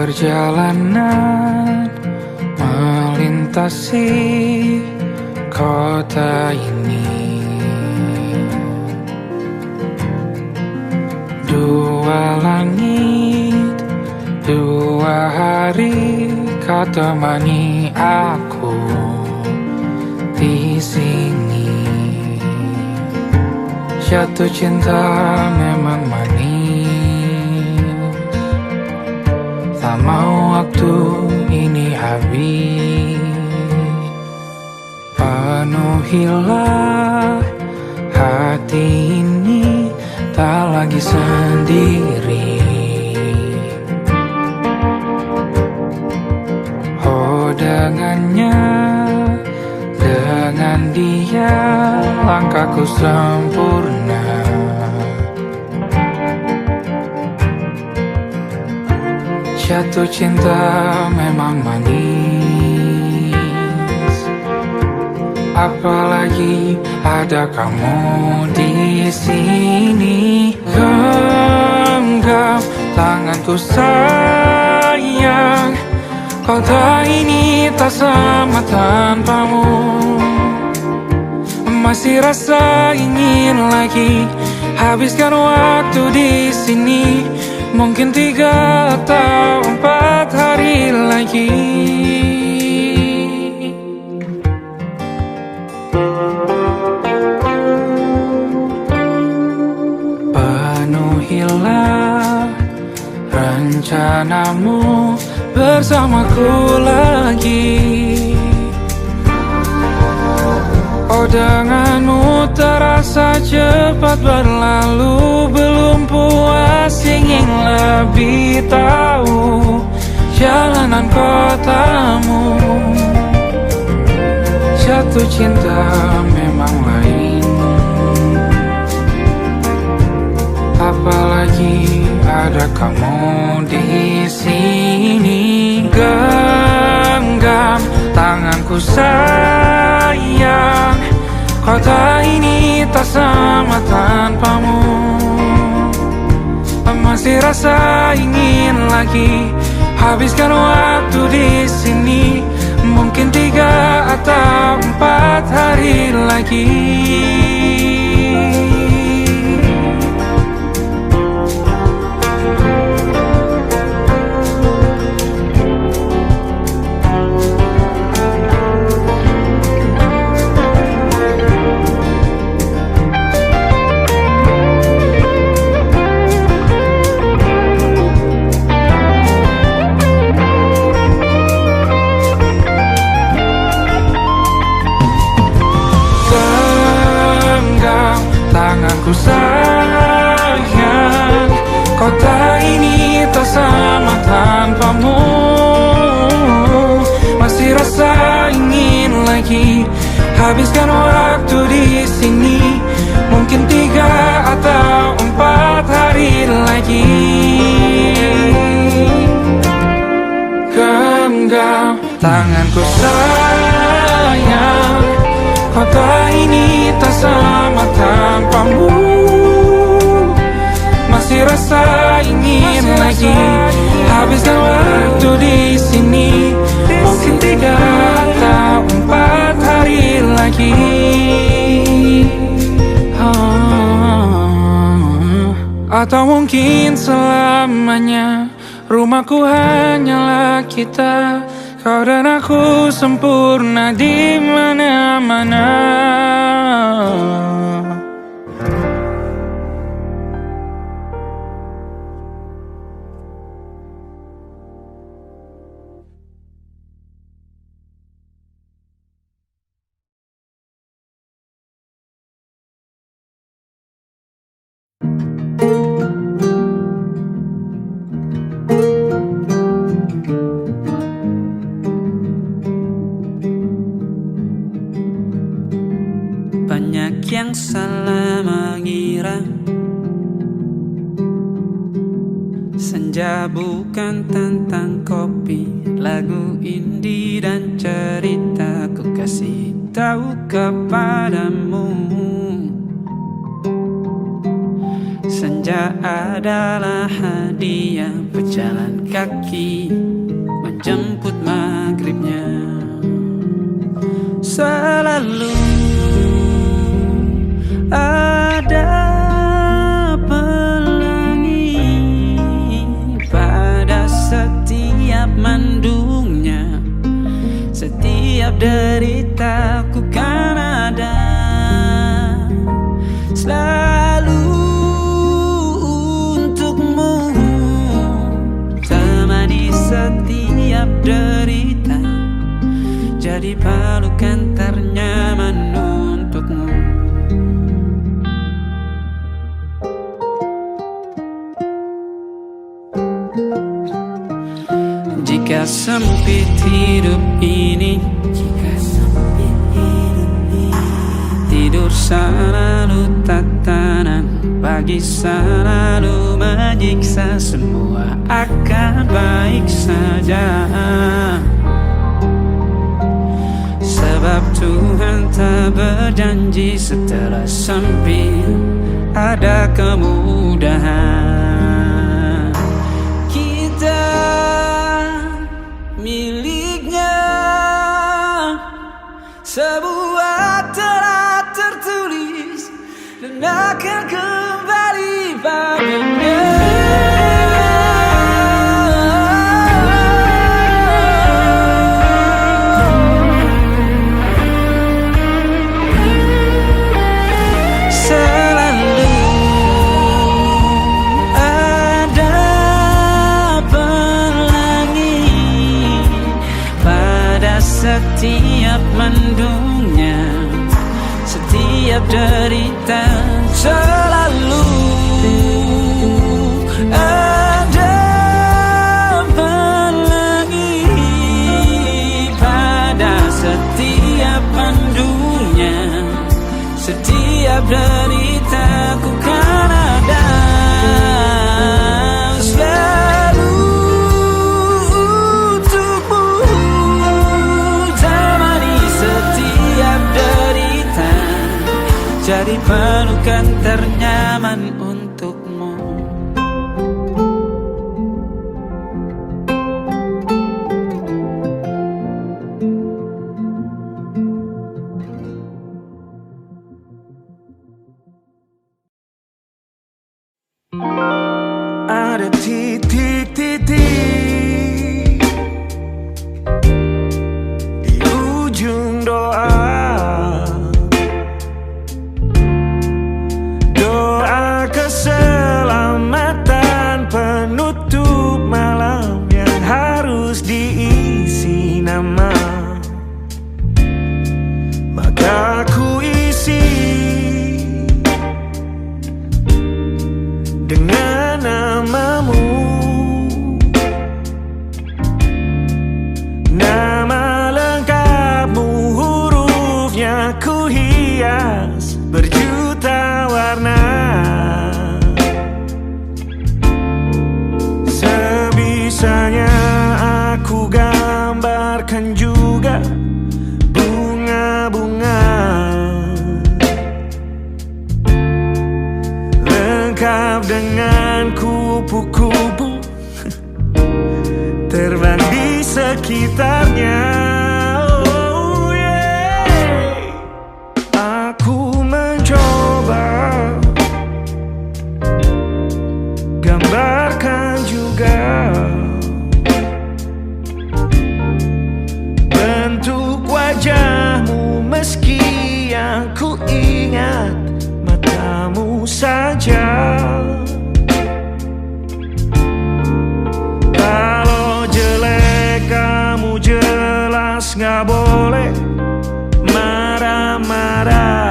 Perjalanan melintasi kota ini, dua langit, dua hari kau temani aku di sini. Jatuh cinta memang manis, tak mau waktu ini habis. Penuhilah hati ini, tak lagi sendiri. Oh dengannya, dengan dia langkahku sempurna. Jatuh cinta memang manis, apalagi ada kamu di sini. Genggam tanganku sayang, kota ini tak sama tanpamu. Masih rasa ingin lagi habiskan waktu di sini. Mungkin 3 atau 4 hari lagi. Penuhilah rencanamu bersamaku lagi. Oh denganmu terasa cepat berlalu, belum puas ingin lebih tahu jalanan kotamu. Jatuh cinta memang lain, apalagi ada kamu di sini. Genggam tanganku sayang, kota ini tak sama tanpamu. Masih rasa ingin lagi habiskan waktu di sini. Mungkin 3 atau 4 hari lagi. Tanganku sayang, kota ini tak sama tanpamu. Masih rasa ingin lagi habiskan waktu di sini. Mungkin 3 atau 4 hari lagi. Genggam tanganku sayang, kota ini tak sama tanpamu. Masih rasa ingin lagi habiskan waktu di sini. Mungkin 3 atau 4 hari lagi. Atau mungkin selamanya. Rumahku hanyalah kita, kau dan aku sempurna di mana-mana. Banyak yang salah mengira senja bukan tentang kopi, lagu indie dan cerita. Ku kasih tahu kepadamu, senja saja adalah hadiah berjalan kaki menjemput maghribnya. Selalu ada pelangi pada setiap mendungnya. Setiap deritaku kan ada selalu untukmu, temani setiap derita, jadi pelukan ternyaman untukmu. Jika sempit hidup ini, tidur selalu tatanan, pagi selalu menyiksa, semua akan baik saja. Sebab Tuhan tak berjanji setelah sempit ada kemudahan. Kita miliknya sebuah telah tertulis dan akan kembali padanya. Selalu ada pelangi pada setiap mendungnya, setiap derita. Selalu ada pelangi pada setiap mendungnya, setiap deritaku kan ada selalu untukmu, temani setiap derita, jadi pelukan ternyaman untukmu. Ada titik-titik di ujung doa, doa keselamatan penutup malam yang harus diisi nama. Maka ku isi dengan namamu, nama lengkapmu, hurufnya ku hias berjuta warna. Sebisanya aku gambarkan juga bunga-bunga, lengkap dengan kupu-kupu terbang di sekitarnya. Oh yeah. Aku mencoba gambarkan juga bentuk wajahmu, meski yang ku ingat matamu saja. Kalau jelek kamu jelas gak boleh marah-marah.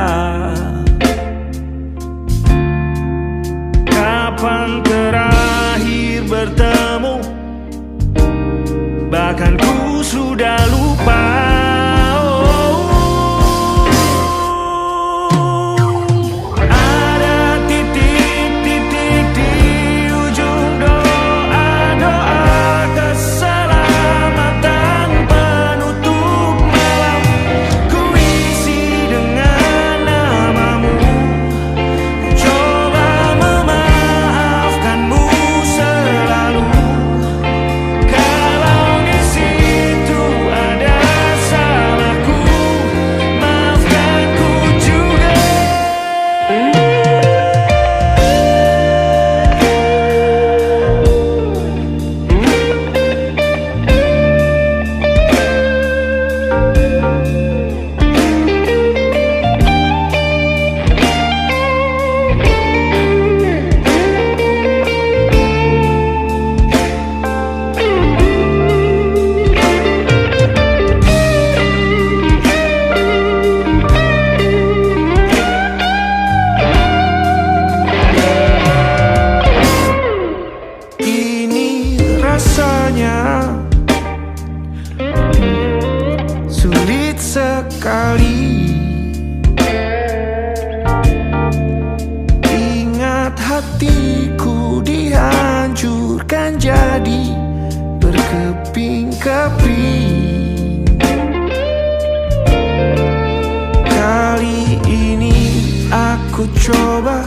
Kapan terakhir bertemu, bahkan ku sudah lupa. sekali. Ingat hatiku dihancurkan jadi berkeping-keping. Kali ini aku coba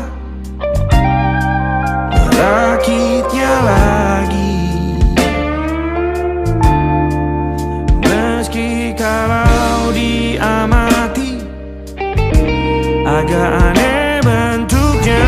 merakitnya lagi. Meski kalau diamati agak aneh bentuknya.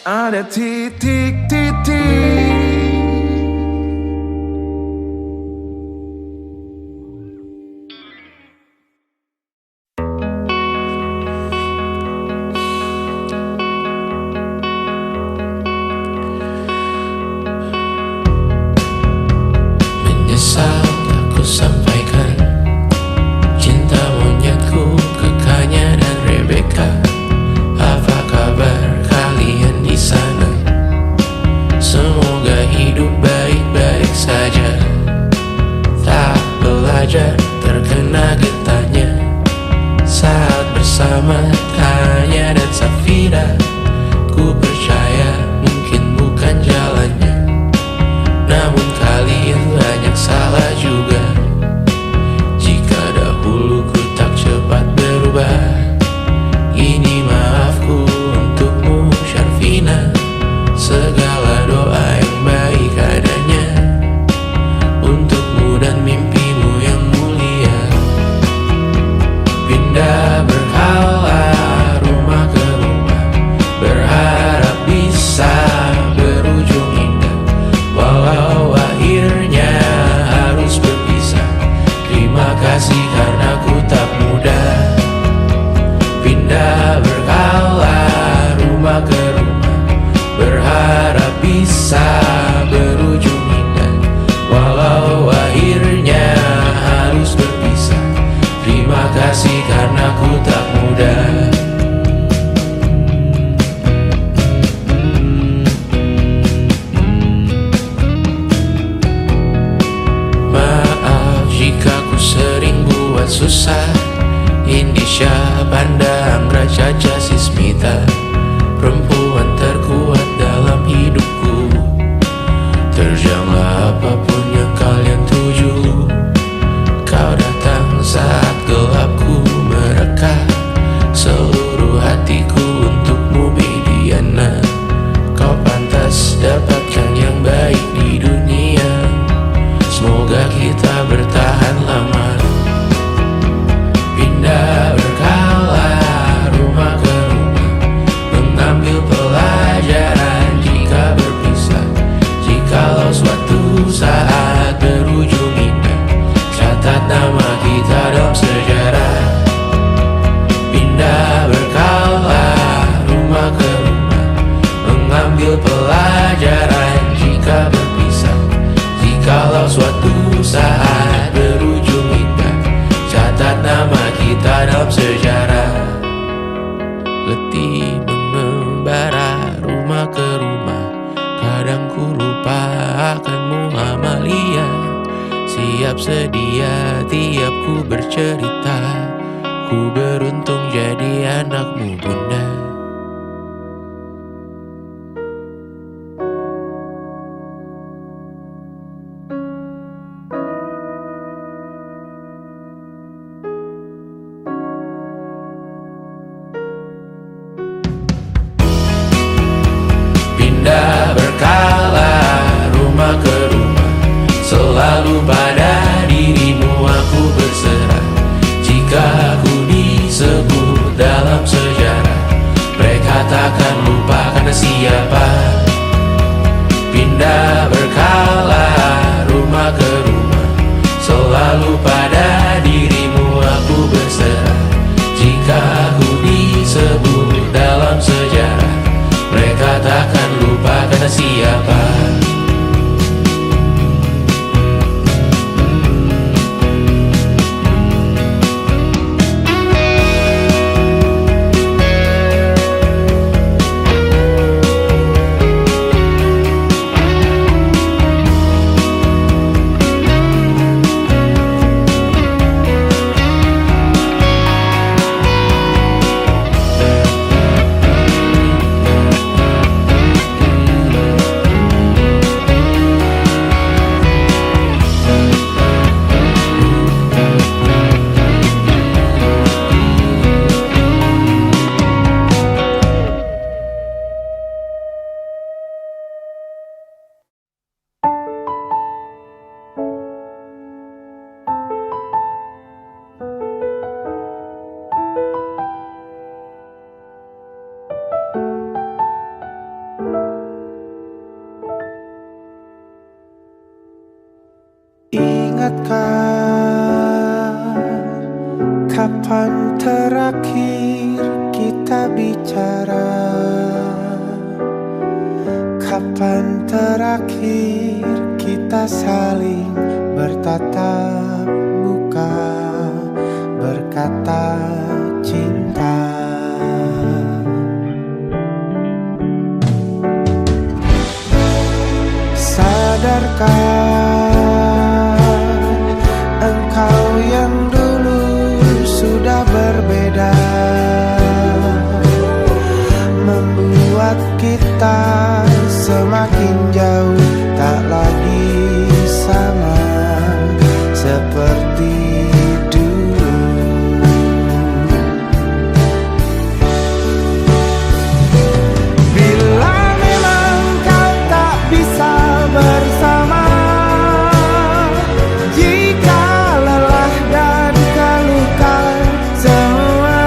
Ada titik-titik. Menyesal aku sampaikan cinta monyetku ke Kanya dan Rebecca. Apa kabar kalian di sana? Semoga hidup baik-baik saja. Tak belajar terkena getahnya saat bersama Tanya dan Safira. Ku percaya mungkin bukan jalannya, namun kalian banyak salah juga. Jika dahulu ku tak cepat berubah, ini maafku untukmu Syarfina. Segala doa yang baik adanya untukmu dan mimpimu yang mulia. Pindah berhala rumah ke rumah, berharap bisa berujung indah. Walau akhirnya harus berpisah, terima kasih karena ku tak mudah. Pindah berkala rumah ke rumah, berharap bisa berujung indah. Walau akhirnya harus berpisah, terima kasih karena ku tak mudah. Maaf jika ku sering buat susah. Indisha, Panda, Anggra, Caca, Sismita, perempuan terkuat dalam hidupku. Terjanglah apapun yang kalian tuju. Kau datang saat gelapku mereka. Seluruh hatiku untukmu Bidiana. Kau pantas dapatkan yang baik di dunia. Semoga kita bertahan lama. Pindah berkala rumah ke rumah, mengambil pelajaran jika berpisah. Jikalau suatu saat berujung indah, catat nama kita dalam sejarah. Pindah berkala rumah ke rumah, mengambil pelajaran jika berpisah. Jikalau suatu saat berujung indah, catat nama kita dalam sejarah. Letih mengembara rumah ke rumah, kadang ku lupa akanmu Amalia. Siap sedia tiap ku bercerita, ku beruntung jadi anakmu bunda. Kapan terakhir kita bicara? Kapan terakhir kita saling bertatap muka, berkata cinta? Sadarkah engkau yang dulu sudah berbeda, membuat kita semakin jauh, tak lagi sama seperti dulu. Bila memang kau tak bisa bersama, jika lelah dan keluhkan semua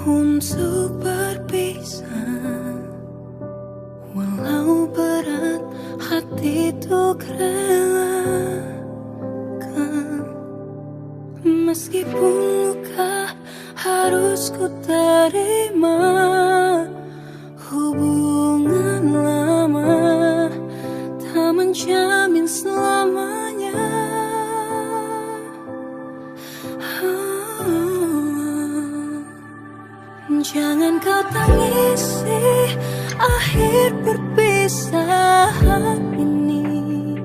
untuk berpisah. Walau berat hati untuk relakan, meskipun luka harus ku terima. Hubungan lama tak menjamin selamanya. Jangan kau tangisi akhir perpisahan ini.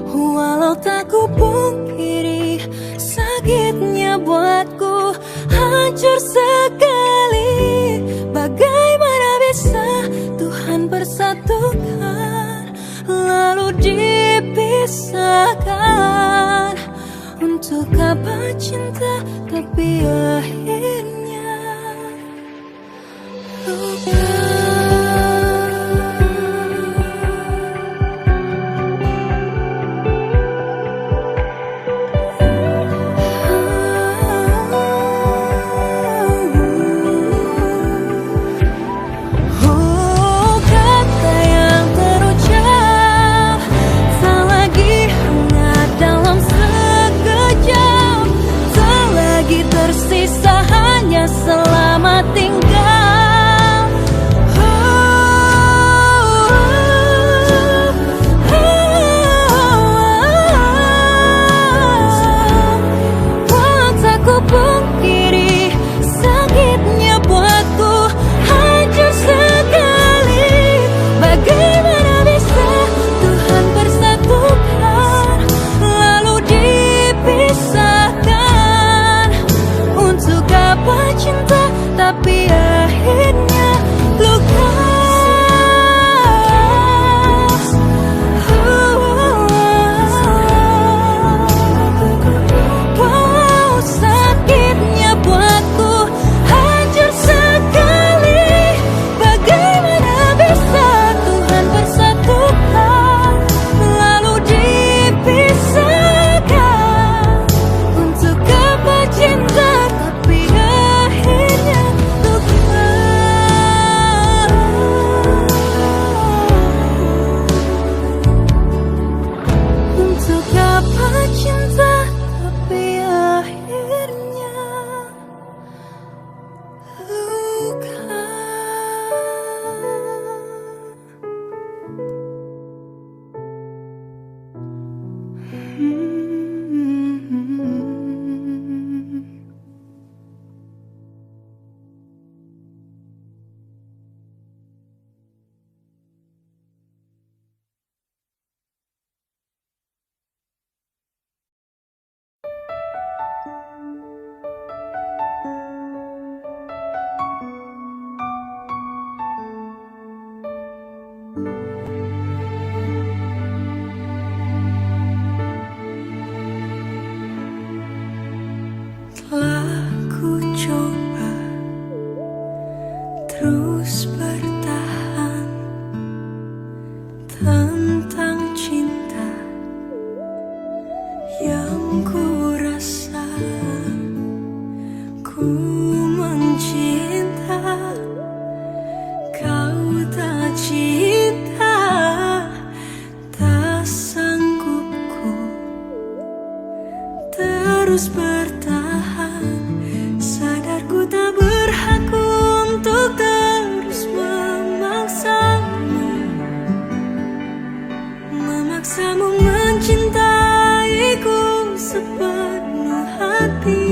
Walau tak ku pungkiri, sakitnya buatku hancur sekali. Bagaimana bisa Tuhan persatukan lalu dipisahkan? Untuk apa cinta tapi akhirnya luka. Tersisa hanya selamat tinggal. Walau tak ku pungkiri, sakitnya buatku hancur sekali. Bagaimana bisa Tuhan persatukan lalu dipisahkan? Untuk apa cinta tapi akhirnya luka. Wow, sakitnya buatku hancur sekali. Bagaimana bisa Tuhan persatukan lalu dipisahkan? Untuk apa cinta tapi akhirnya luka. Untuk apa cinta tapi akhirnya luka. Telah ku coba terus bertahan tentang cinta yang ku rasa. Ku mencinta, kau tak cinta. Tak sanggup ku terus bertahan. Sadar ku tak berhak untuk terus memaksamu mencintaiku sepenuh hati.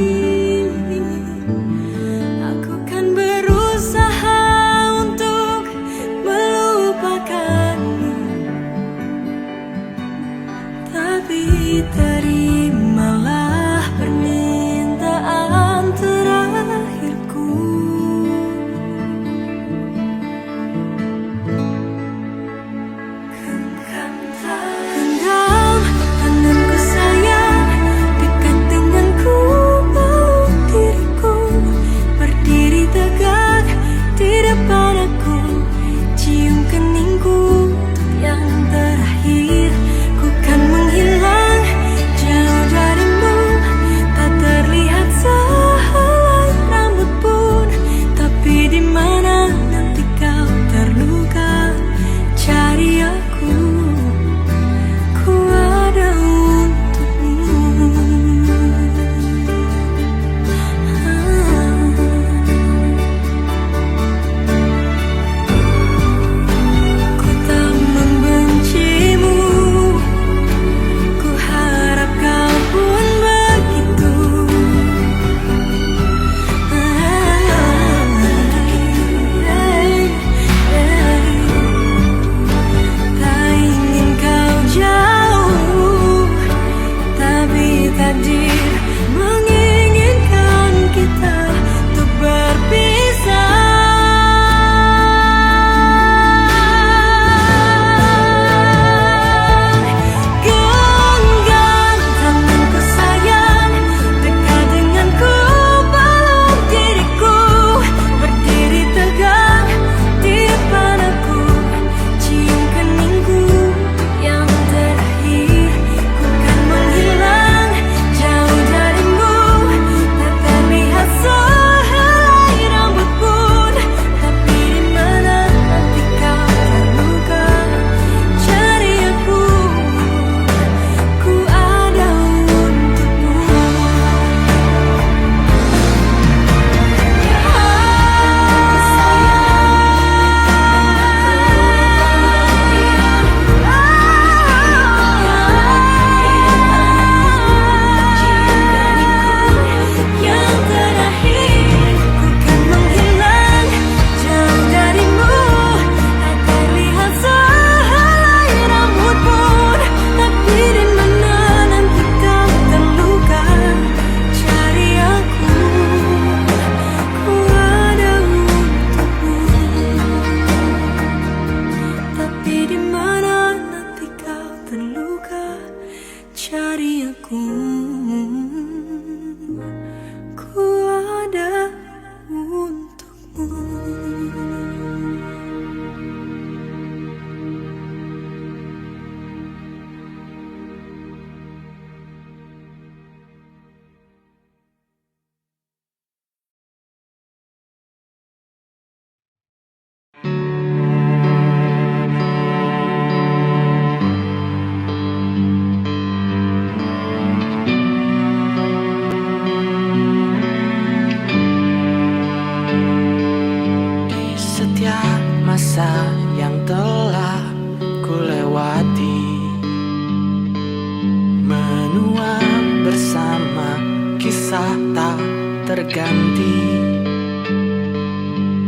berganti.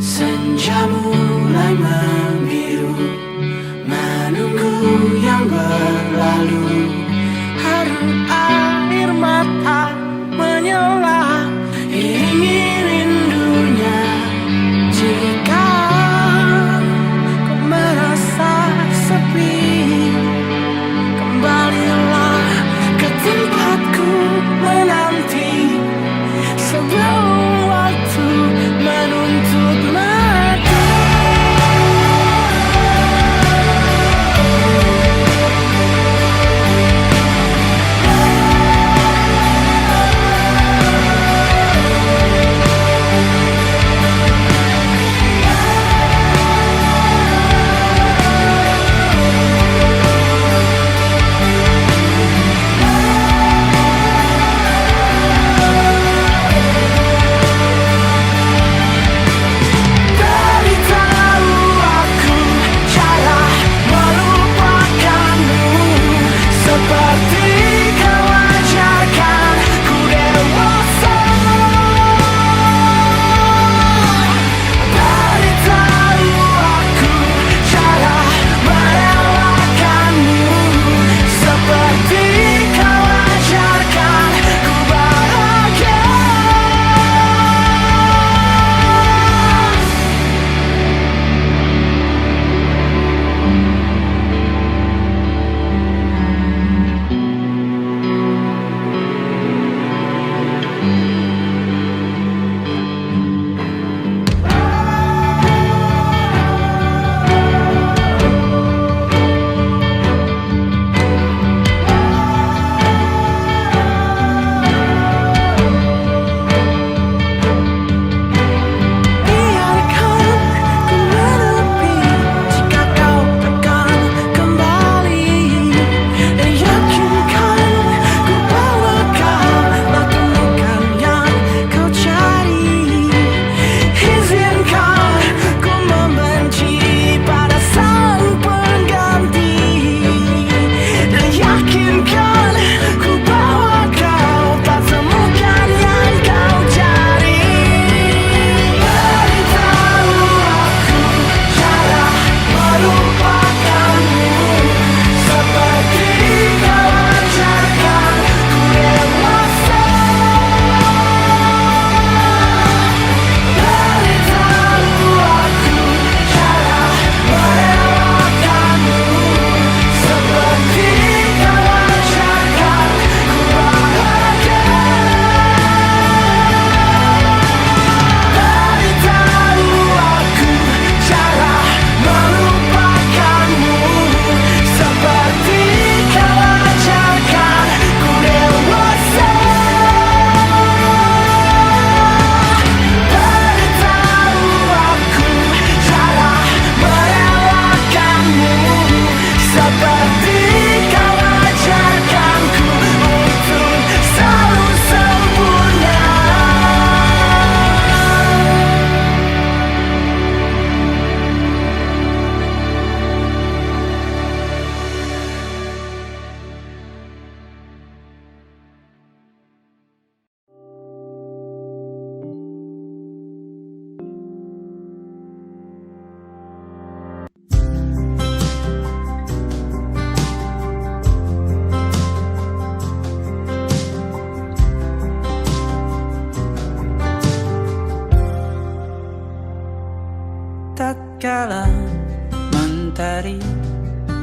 Senja mulai membiru, menunggu yang berlalu. Haru air mata menyela, iringi rindunya. Jika kau merasa sepi, kembalilah ke tempatku menanti. Sebelum waktu menuntut mati. Tatkala mentari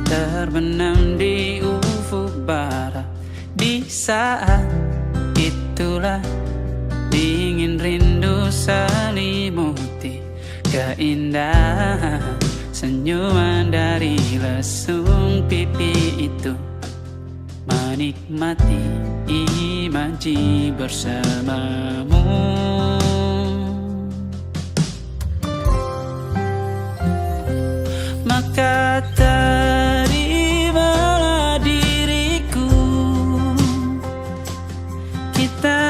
terbenam di ufuk barat, di saat itulah dingin rindu selimuti keindahan senyuman dari lesung pipi itu. Menikmati imaji bersamamu. Maka terimalah diriku, kita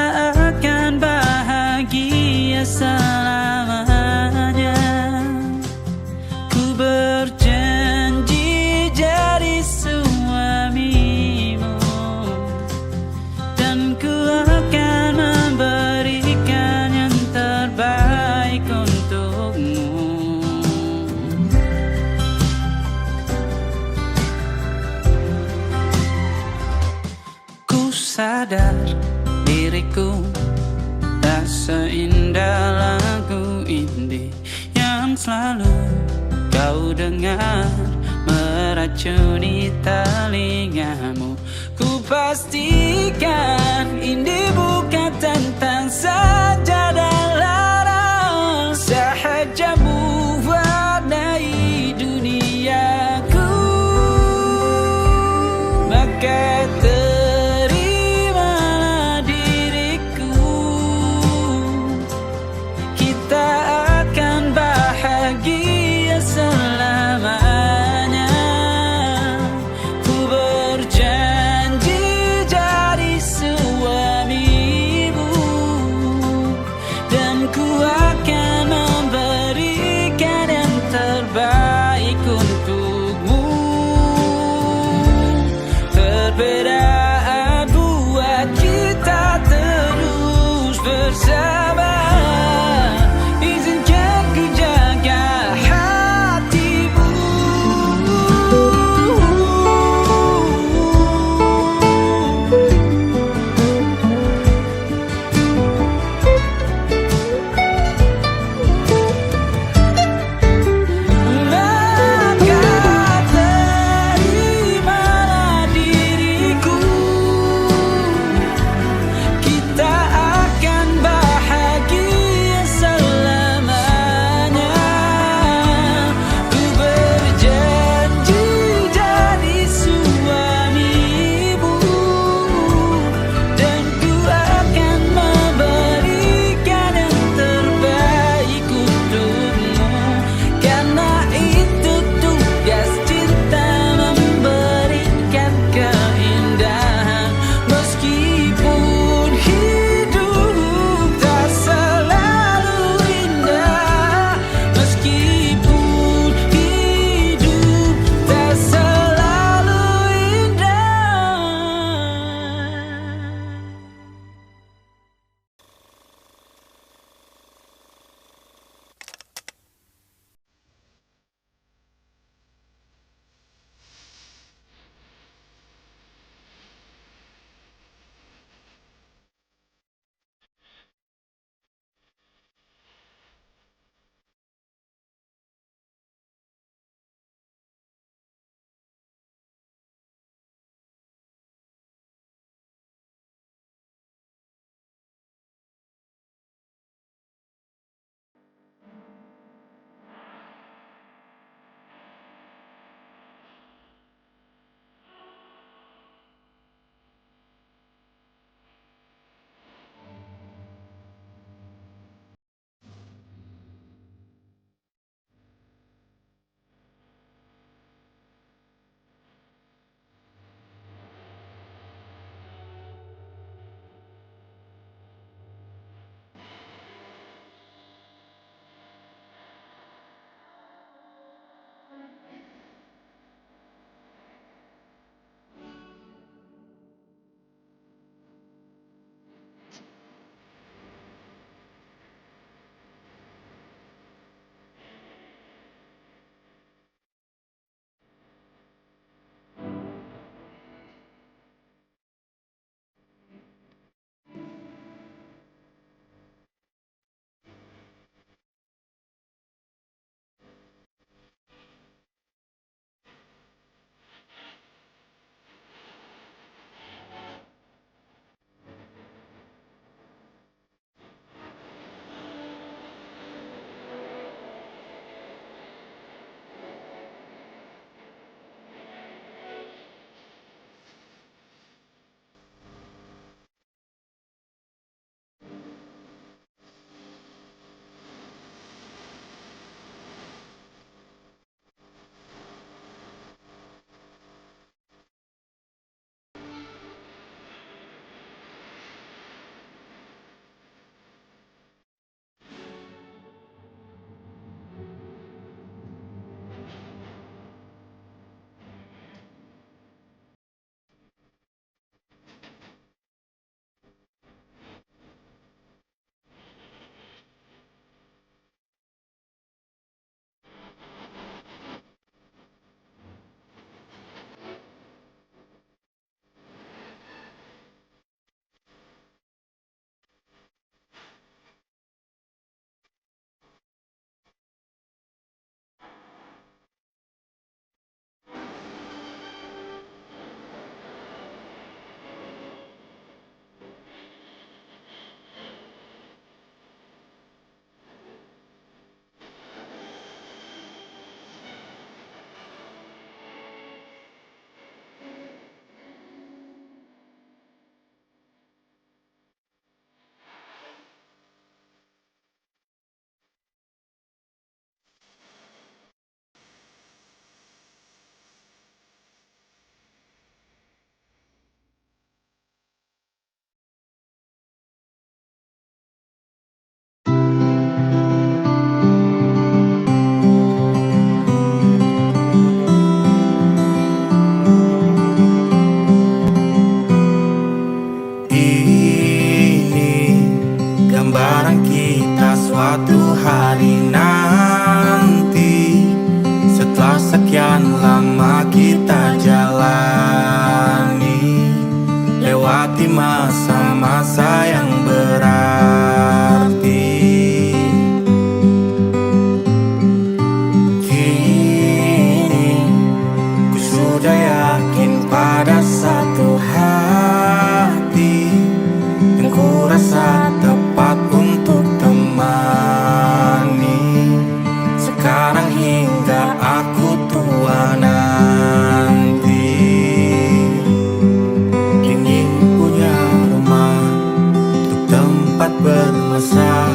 akan bahagia selamanya. Ku berjanji jadi suamimu, dan ku akan memberikan yang seindah lagu indie yang selalu kau dengar meracuni telingamu. Ku pastikan indie bukan tentang sajadah larang, sahaja mewarnai duniaku. Maka terimalah diriku, kita akan bahagia selamanya. Ku berjanji jadi suamimu, impian kita suatu hari nanti. Setelah sekian lama kita jalani, lewati masa-masa yang berarti. Kini ku sudah yakin pada satu hati yang ku rasa tepat untuk temani. Sekarang hingga aku tua nanti, ingin punya rumah untuk tempat bermesra.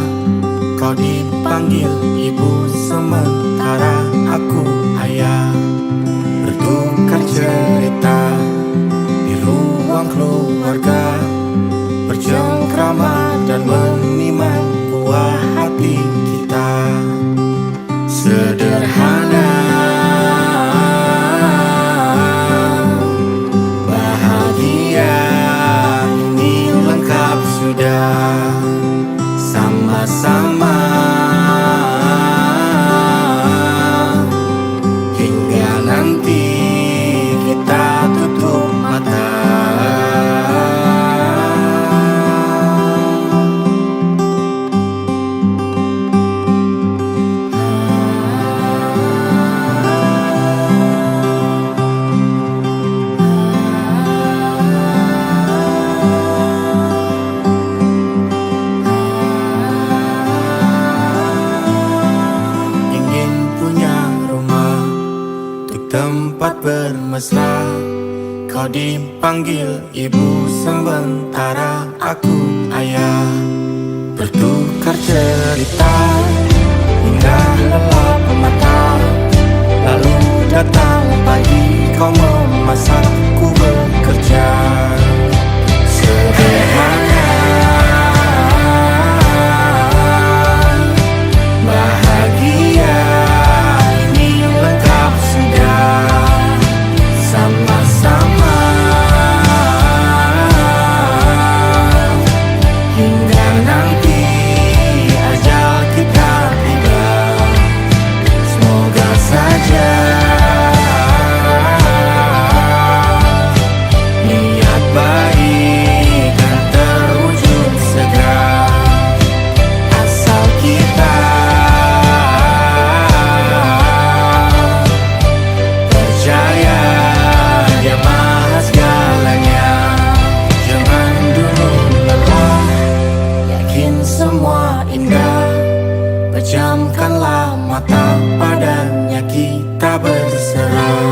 Kau dipanggil ibu sementara aku ayah, bertukar cerita di ruang keluarga, bercengkrama dan menimang buah hati kita. Sederhana, bahagia, ini lengkap sudah. Sama-sama hingga nanti kita tutup mata. Tempat bermesra, kau dipanggil ibu sementara aku ayah, bertukar cerita hingga lelap mata. Lalu datang pagi, kau memasak, ku bekerja. Sederhana, bahagia, ini lengkap sudah. Sama-sama hingga nanti ajal kita tiba. Semoga saja niat baik dan terwujud segera, asal kita percaya Dia maha segalanya. Jangan dulu lelah, yakin semua indah. Pejamkanlah mata, padanya kita berserah.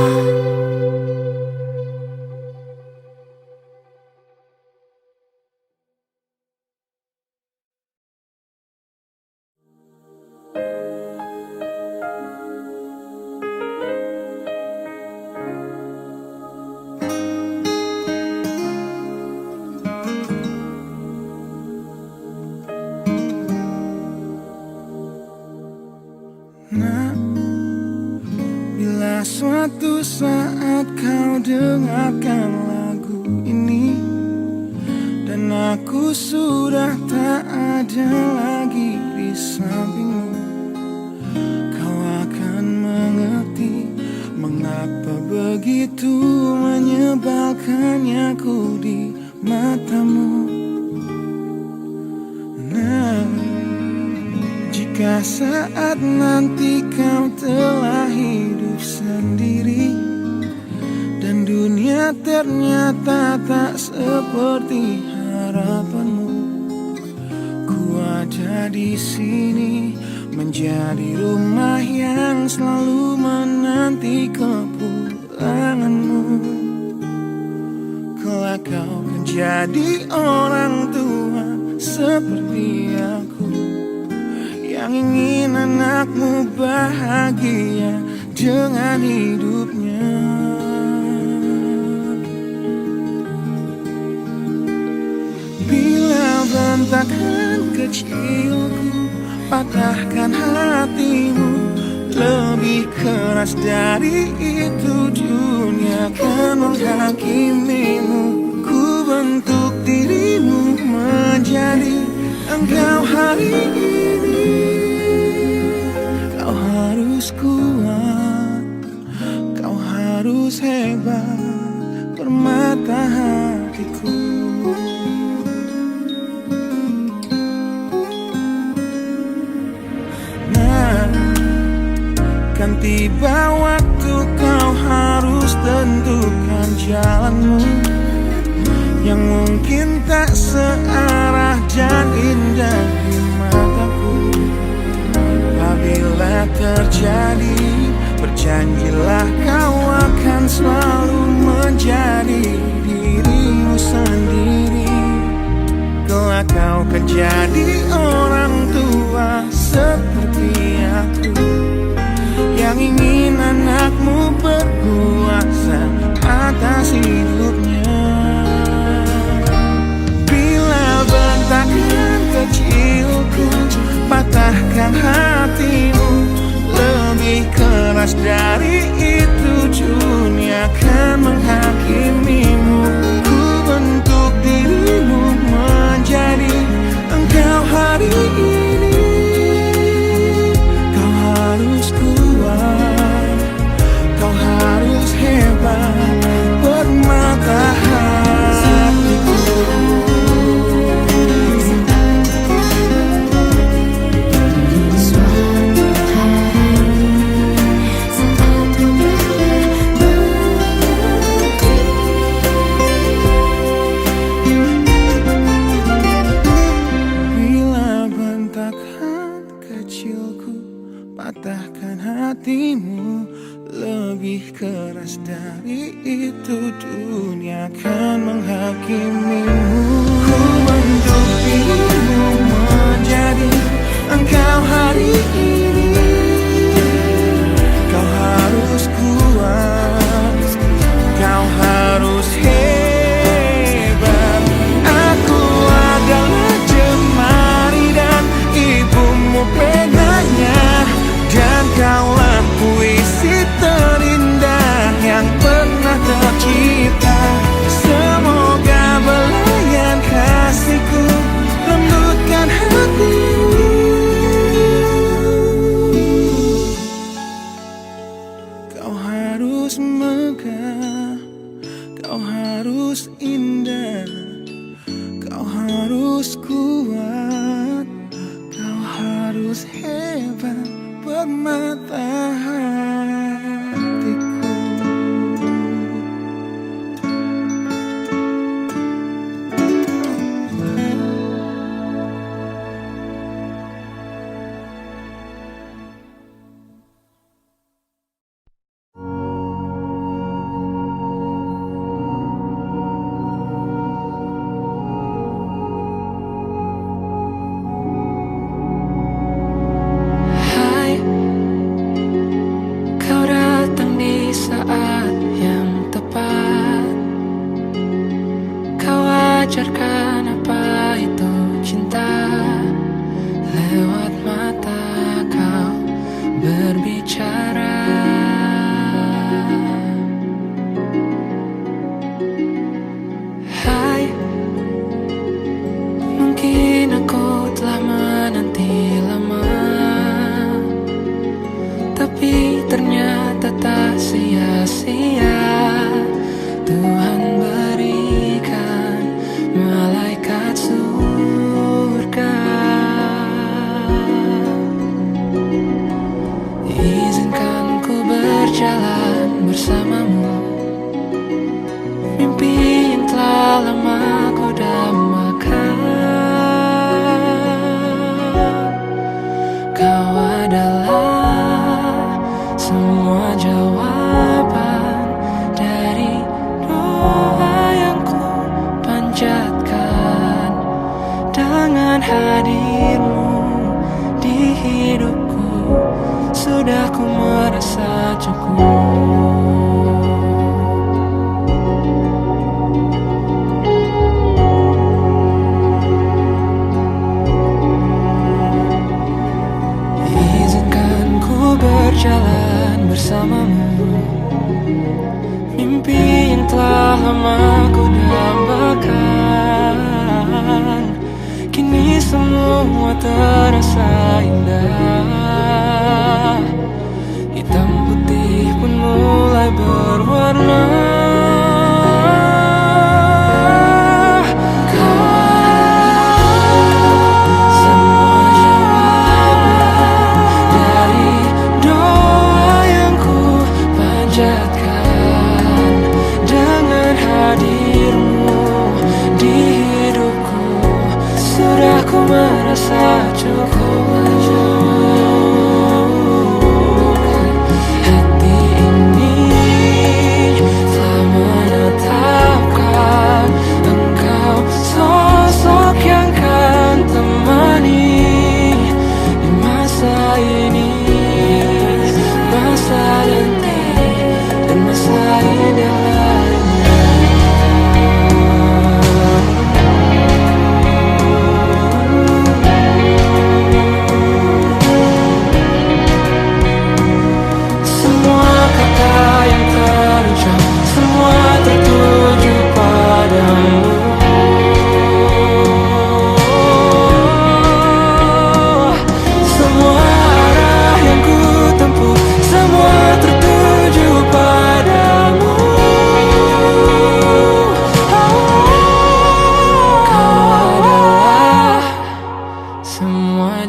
Nah, bila suatu saat kau dengarkan lagu ini dan aku sudah tak ada lagi di sampingmu, kau akan mengerti mengapa begitu menyebalkannya aku di matamu. Nah, jika saat nanti kau telah hidup sendiri dan dunia ternyata tak seperti harapanmu, ku ada di sini menjadi rumah yang selalu menanti kepulanganmu. Kelak kau kan jadi orang tua seperti aku, yang ingin anakmu bahagia dengan hidupnya. Bila bentakan kecilku patahkan hatimu, lebih keras dari itu dunia akan menghakimimu. Ku bentuk dirimu menjadi engkau hari ini. Kau harus kuat, kau harus hebat, permata hatiku. Nah, kan tiba waktu kau harus tentukan jalanmu, yang mungkin tak searah dan indah di mataku. Apabila terjadi, berjanjilah kau akan selalu menjadi dirimu sendiri. Kelak kau kan jadi orang tua seperti aku, yang ingin anakmu berkuasa atas hidupnya. Bila bentakan kecilku patahkan hatimu, lebih keras dari itu dunia akan menghakimimu. Ku bentuk dirimu menjadi engkau hari ini. Kau harus kuat, kau harus hebat, permata hatiku. Patahkan hatimu, lebih keras dari itu dunia akan menghakimimu. Ku bentuk dirimu menjadi engkau hari ini. Kau harus kuat, kau harus hebat. Aku adalah jemari dan ibumu penanya, dan kaulah puisi terindah yang pernah tercipta. Semoga belayan kasihku lembutkan hatimu. Kau harus megah, kau harus indah, kau harus kuat, kau harus hebat, permata hatiku. Ajarkan apa itu cinta, lewat mata kau berbicara. Hai, mungkin aku telah menanti lama, tapi ternyata tak sia-sia. Tuhan berikan malaikat surga. Izinkan ku berjalan bersamamu, mimpi yang telah lama ku dambakan. Kau adalah semua jawaban dari doa yang ku panjatkan. Dengan hadirmu di hidupku, sudah ku merasa cukup. Izinkan ku berjalan bersamamu, mimpi yang telah lama ku dambakan. Kini semua terasa indah. Hitam putih pun mulai berwarna. Ku merasa cukup. Hati ini telah menetapkan engkau sosok yang kan temani di masa ini, masa nanti, dan masa indah lainnya.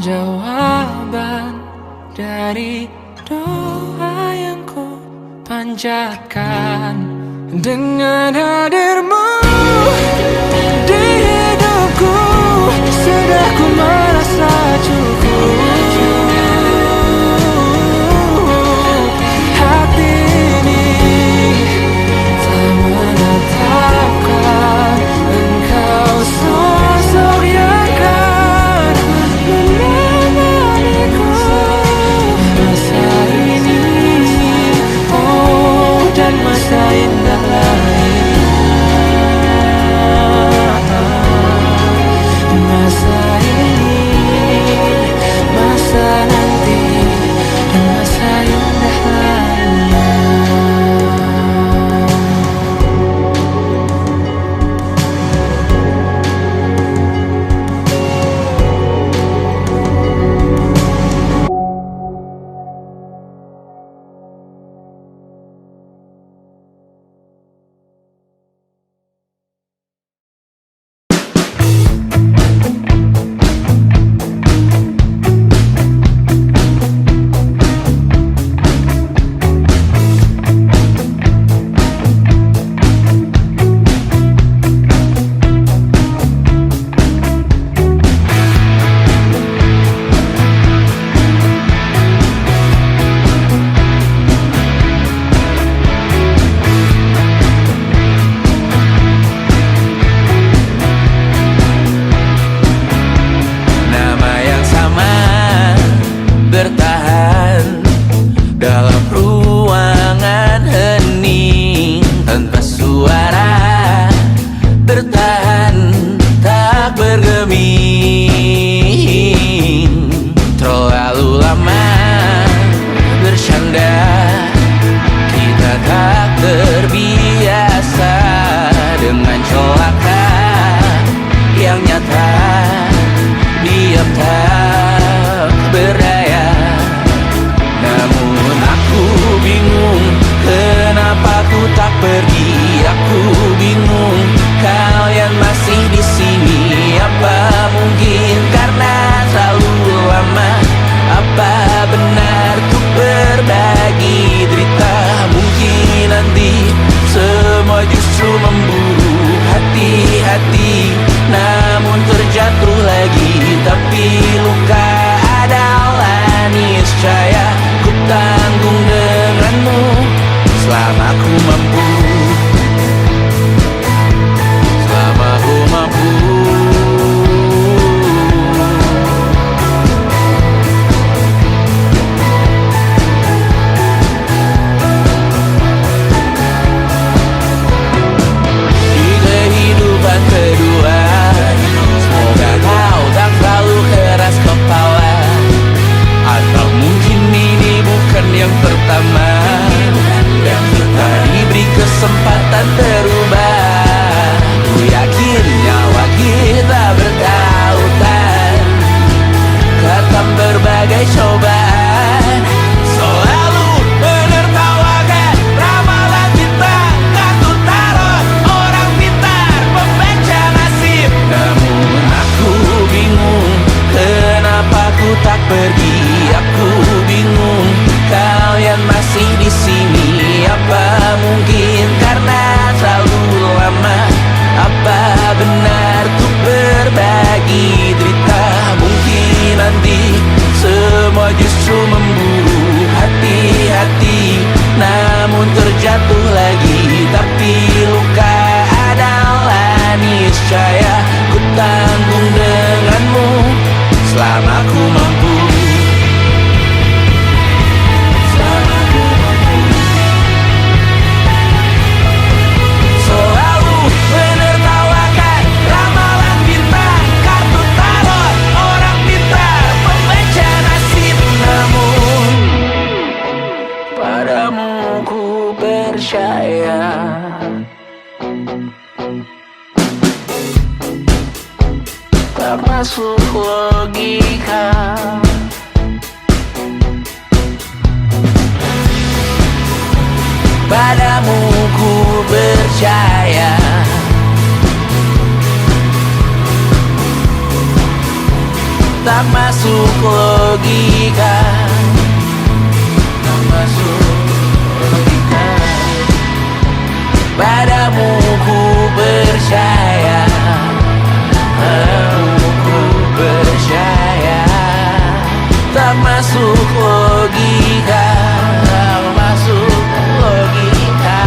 Jawaban dari doa yang ku panjatkan. Dengan hadirmu di hidupku, sudah ku merasa cukup. Hati ini telah menetapkan engkau sosok yang kan menemaniku masa ini, oh, dan masa indah lainnya. Masa ini, masa pergi, aku bingung. Kalian masih di sini, apa mungkin karena terlalu lama? Apa benar ku berbagi derita? Mungkin nanti semua justru memburu hati-hati, namun terjatuh lagi. Tapi luka adalah niscaya, ku tanggung denganmu selama ku mampu. Selalu menertawakan ramalan bintang, kartu tarot orang pintar, pembaca nasib. Namun padamu ku percaya, tak masuk logika. Padamu ku percaya, tak masuk logika. Tak masuk logika. Padamu ku percaya, padamu ku percaya, tak masuk logika. Tak masuk logika.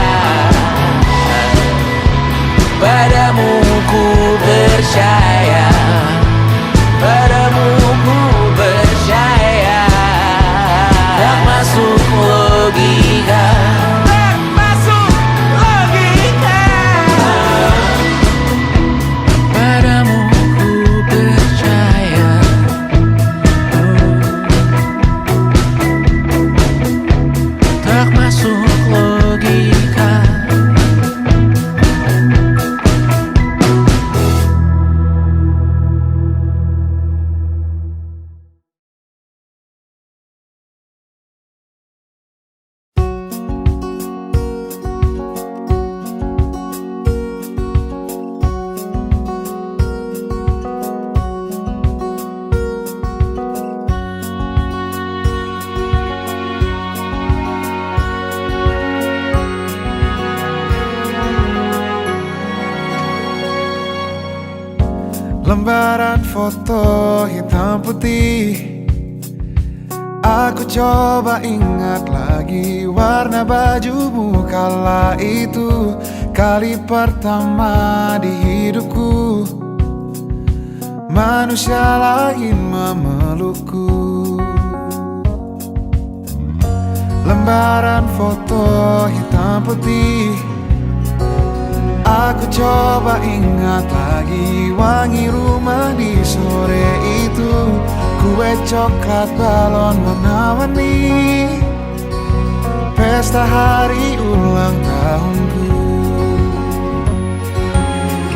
Padamu ku percaya, padamu ku percaya, tak masuk logika. Tak masuk logika. Padamu ku percaya, tak masuk logika. Lembaran foto hitam putih, aku coba ingat lagi warna bajumu kala itu. Kali pertama di hidupku, manusia lain memelukku. Lembaran foto hitam putih, aku coba ingat lagi wangi rumah di sore itu. Kue coklat, balon warna-warni, pesta hari ulang tahunku.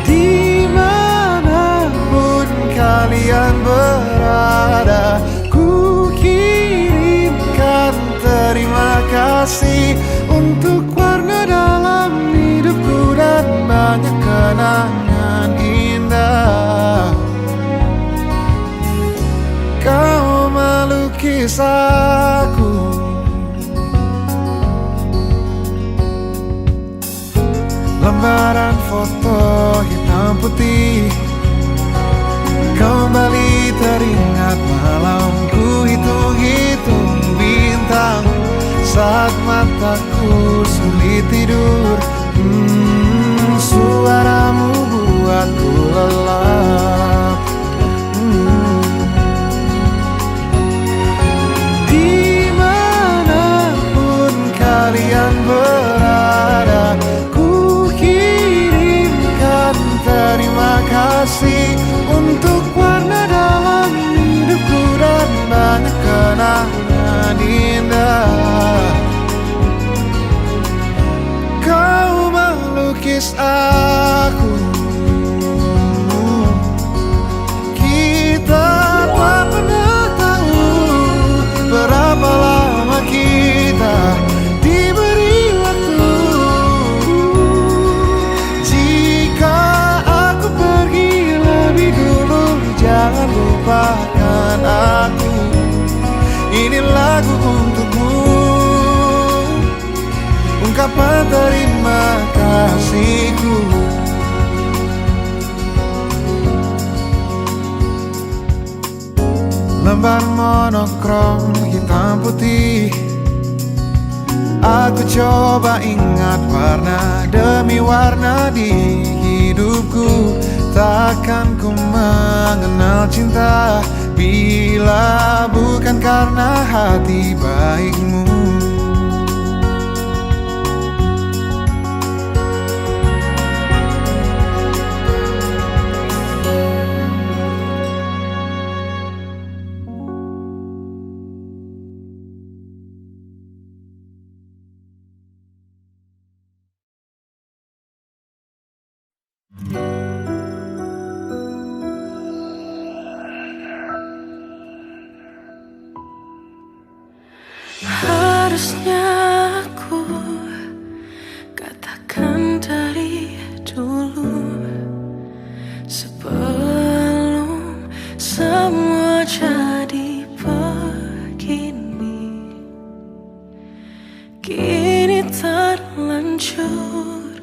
Dimanapun kalian berada, ku kirimkan terima kasih untuk warna dalam hidupku dan banyak kenangan indah. Kau melukis aku, lembaran foto hitam putih. Kembali teringat malamku hitung-hitung bintang saat mataku sulit tidur. Suaramu buatku lelap. Dimanapun kalian berada, ku kirimkan terima kasih untuk warna dalam hidupku dan banyak kenangan indah. Kau melukis aku, kita tak pernah tahu berapa lama kita diberi waktu. Jika aku pergi lebih dulu, jangan lupakan aku. lagu untukmu, ungkapan terima kasihku. Lembar monokrom hitam putih, aku coba ingat warna demi warna di hidupku. Takkan ku mengenal cinta bila bukan karena hati baikmu. Harusnya aku katakan dari dulu, sebelum semua jadi begini. Kini terlanjur,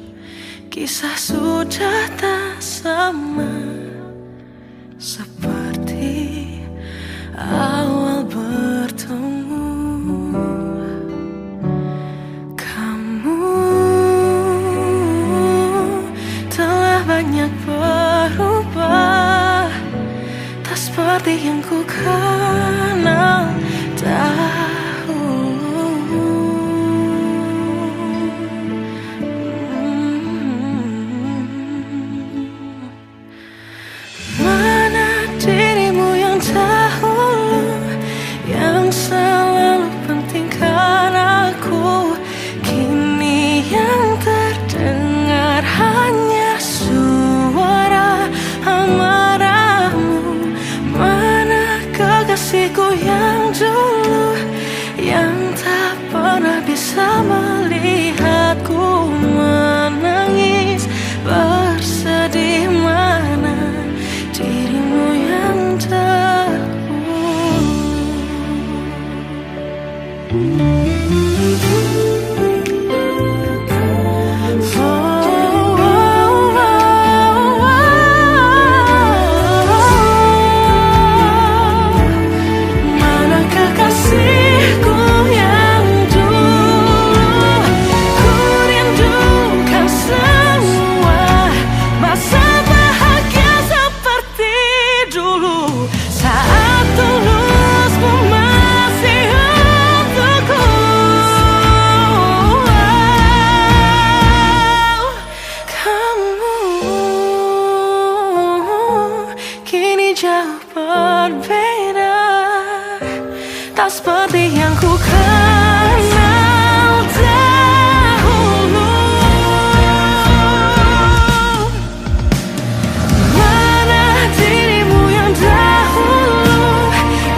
kisah sudah tak sama seperti awal bertemu. Banyak berubah, tak seperti yang ku kenal dahulu. Mana dirimu yang dahulu, yang selalu pentingkan aku, kini yang terdengar hanya suara amarahmu. Mana kekasihku yang dulu, yang tak pernah bisa melihatku menangis bersedih. Mana dirimu yang dahulu. Jauh berbeda, tak seperti yang ku kenal dahulu. Mana dirimu yang dahulu,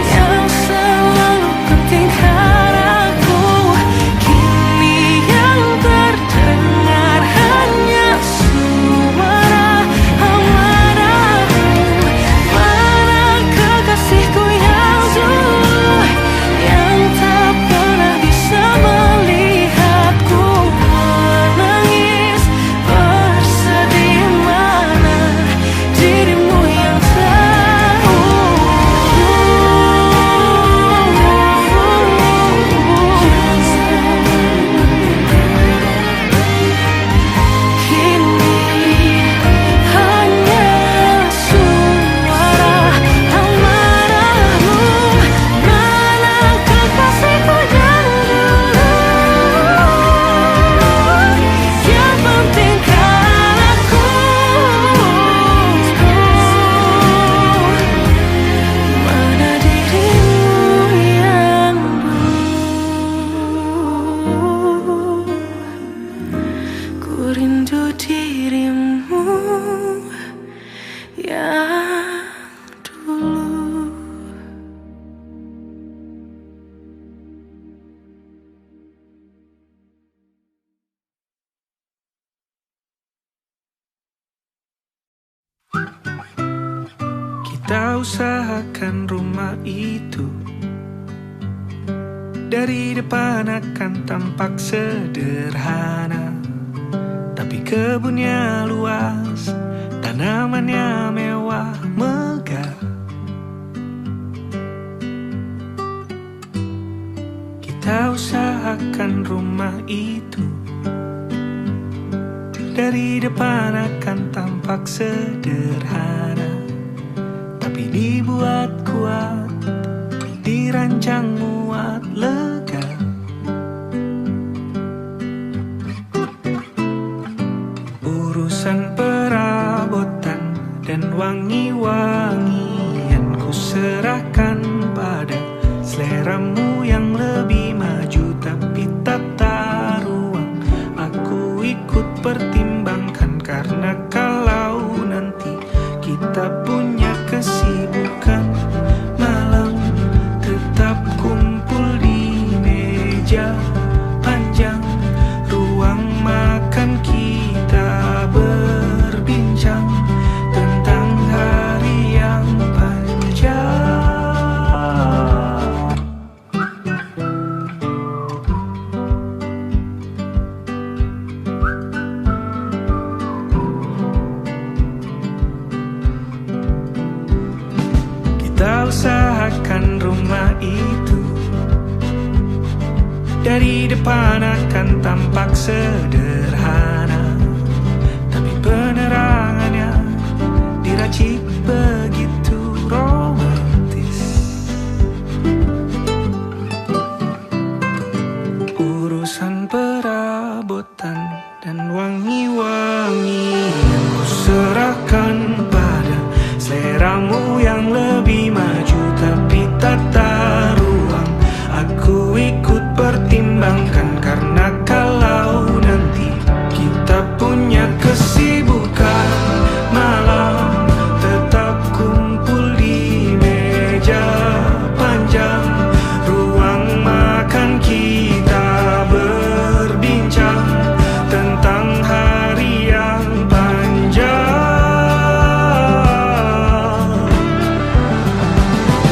yang selalu pentingkan aku, kini yang terdengar hanya suara amarahmu. Kekasihku yang dulu, yang tak pernah bisa melihatku menangis bersedih. Mana dirimu yang kini hanya suara amarahmu. Mana kekasihku yang dulu, yang pentingkan aku, mana dirimu yang dulu. Ku rindu dirimu yang dulu. Kita usahakan rumah itu Dari depan akan tampak sederhana, tapi kebunnya luas, tanamannya mewah megah. Kita usahakan rumah itu, dari depan akan tampak sederhana, tapi dibuat kuat, dirancang muat lega. Urusan perabotan dan wangi-wangian ku serahkan pada seleramu yang lebih maju, tapi tata ruang aku ikut pertimbangkan, karena kalau nanti kita punya kesibukan malam, tetap kumpul di meja panjang ruang makan, kita berbincang tentang hari yang panjang. Kita usahakan rumah itu, dari depan akan tampak sederhana, tapi penerangannya diracik begitu romantis. Urusan perabotan dan wangi-wangian ku serahkan pada seleramu yang lebih maju, tapi tata ruang aku ikut pertimbangkan, karena kalau nanti kita punya kesibukan malam, tetap kumpul di meja panjang ruang makan, kita berbincang tentang hari yang panjang.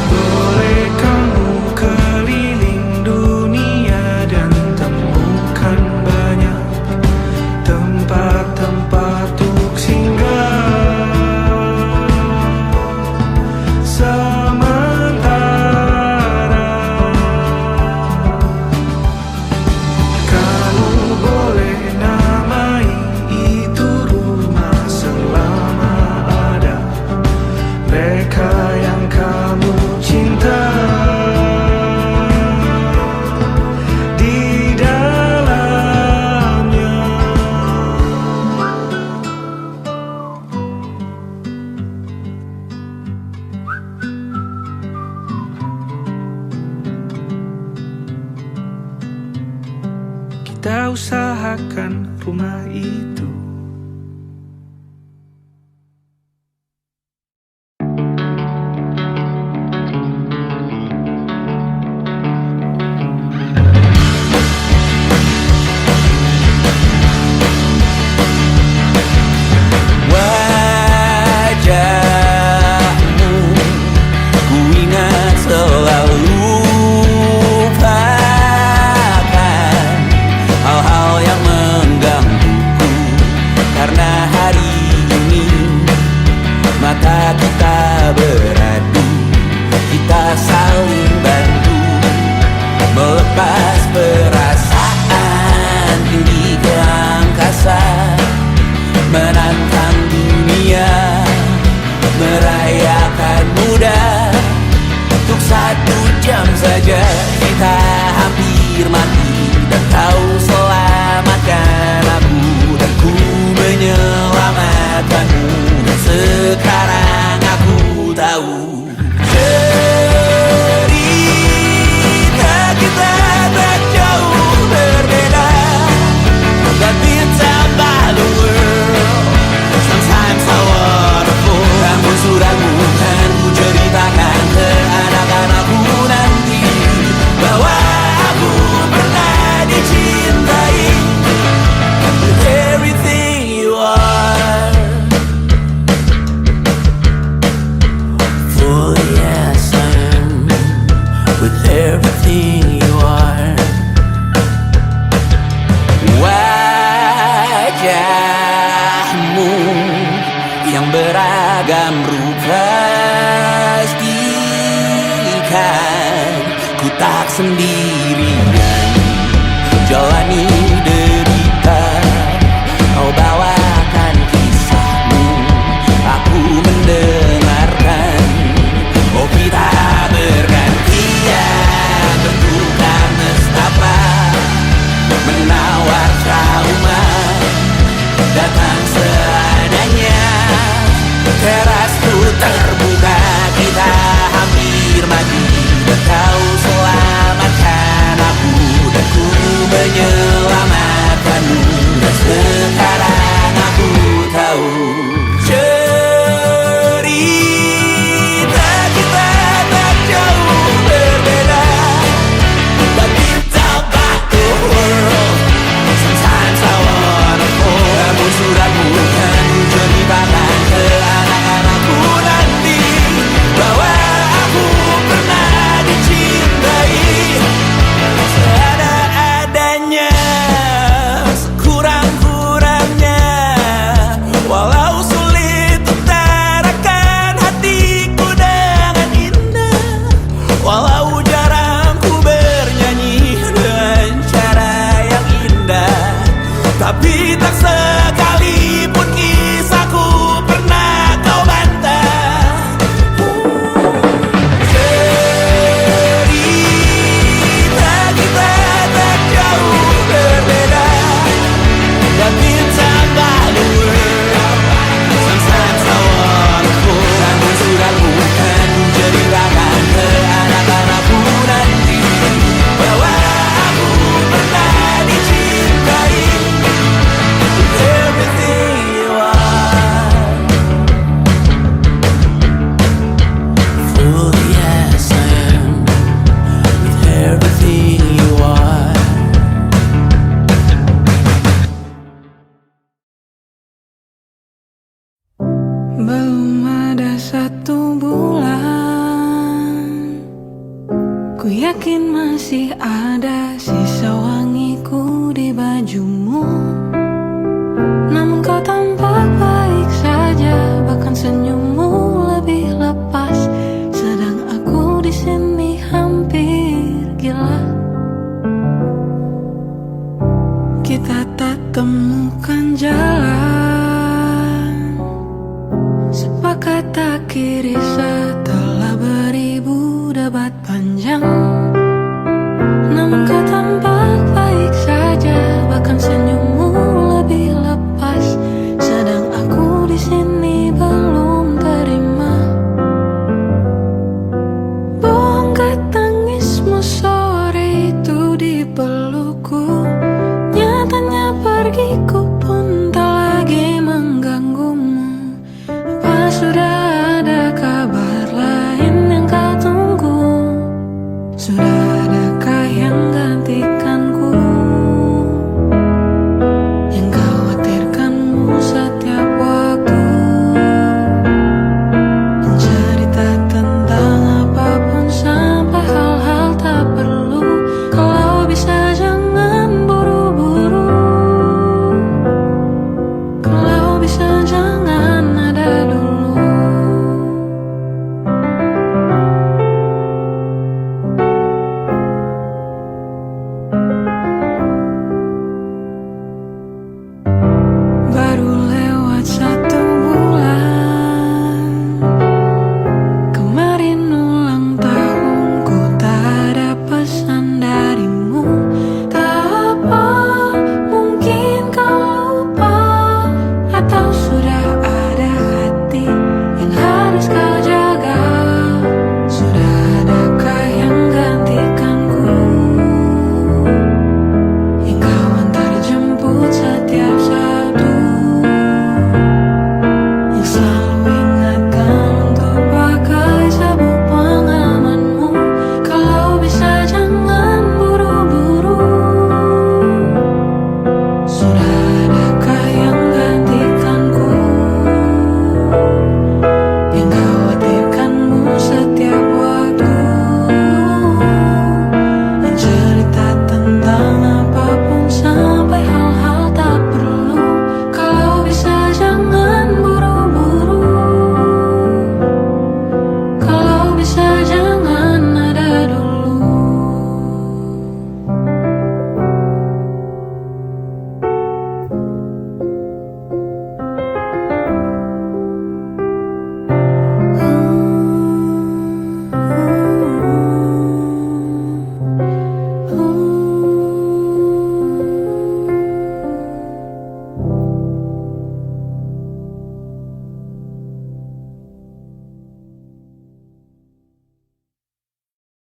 Boleh kamu keliling dunia dan temukan banyak tempat-tempat untuk singgah. Sementara kamu boleh namai itu rumah selama ada mereka yang kamu cinta di dalamnya. Kita usahakan rumah itu. Wajahmu ku ingat selalu, lupakan hal-hal yang menggangguku. everything you are. Wajahmu yang beragam rupa pastikan ku tak sendirian jalani derita. Kau bawakan kisahmu, aku mendengarkan. Oh kita bergantian bertukar nestapa, menawar trauma datang seadanya. Terasku terbuka, kita hampir mati, dan kau selamatkan aku, dan ku menyelamatkanmu. Dan sekarang aku tahu cerita kita tak jauh berbeda. But we talk about the world. Sometimes I wanna fall. Namun suratmu kan ceritakan ke anak-anakku nanti bahwa aku pernah dicintai seada-adanya, sekurang-kurangnya. Walau sulit utarakan hatiku dengan indah, walau jarang ku bernyanyi dengan cara yang indah, tapi tak sekalipun kisahku pernah kau bantah. Cerita kita tak jauh berbeda, but it's about the world. Sometimes I wanna fall. Namun suratmu kan ceritakan ke anak-anakku nanti bahwa aku pernah dicintai. Everything you are, fully yes I am, with everything you are. Belum ada 1 bulan, ku yakin masih ada sisa wangiku di bajumu. Namun kau tampak baik saja, bahkan senyum